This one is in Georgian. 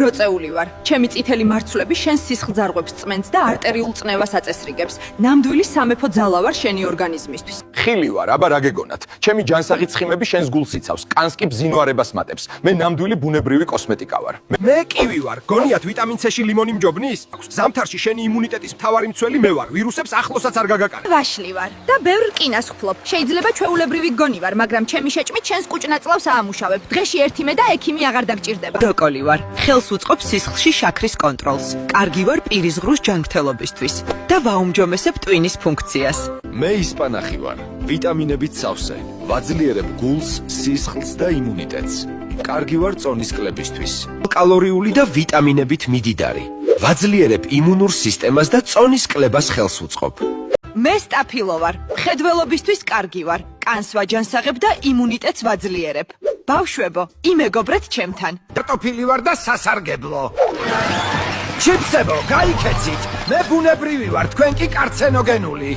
როწეული ვარ. ჩემი წითელი მარცვლები შენ სისხლძარღვებს წმენს და არტერიულ წნევას აწესრიგებს. ნამდვილი სამეფო ძალა ვარ შენი ორგანიზმისთვის. ხილი ვარ, აბა რა გეგონათ? ჩემი ჯანსაღი ცხიმები შენს გულს იცავს, კანს კი ბზინვარებას მატებს. მე ნამდვილი ბუნებრივი კოსმეტიკა ვარ. მე კივი ვარ. გონიათ ვიტამინ C-ში ლიმონი მჯობნის? ზამთარში შენი იმუნიტეტის მთავარი მცველი მე ვარ. ვირუსებს ახლოსაც არ გაგაკარებ. ვაშლი ვარ და ბევრ რკინას ვხლობ. შეიძლება ჩვეულებრივი გონი ვარ, მაგრამ ჩემი შეჭმით შენს კუჭნაწლავს აამუშავებ. დღეში ერთი მე და ექიმი აღარ დაგჭირდება. ბროკოლი ვარ. ხელს უწყობს სისხლში შაქრის კონტროლს. კარგი ვარ პირისღრუს ჯანმრთელობისთვის და ვაუმჯობესებ ტვინის ფუნქციას. მე ისპანახი ვარ. ვიტამინებით სავსე. ვაძლიერებ გულს, სისხლს და იმუნიტეტს. კარგი ვარ წონის კლებისთვის. კალორიული და ვიტამინებით მიდიდარი. ვაძლიერებ იმუნურ სისტემას და წონის კლებას ხელს უწყობ. მე სტაფილო ვარ. მხედველობისთვის კარგი ვარ. კანს ვაჯანსაღებ და იმუნიტეტს ვაძლიერებ. ბავშვებო, იმეგობრეთ ჩემთან. კარტოფილი ვარ და სასარგებლო. ჩიფსებო, გაიქეცით. მე ბუნებრივი ვარ, თქვენ კი კარცენოგენული.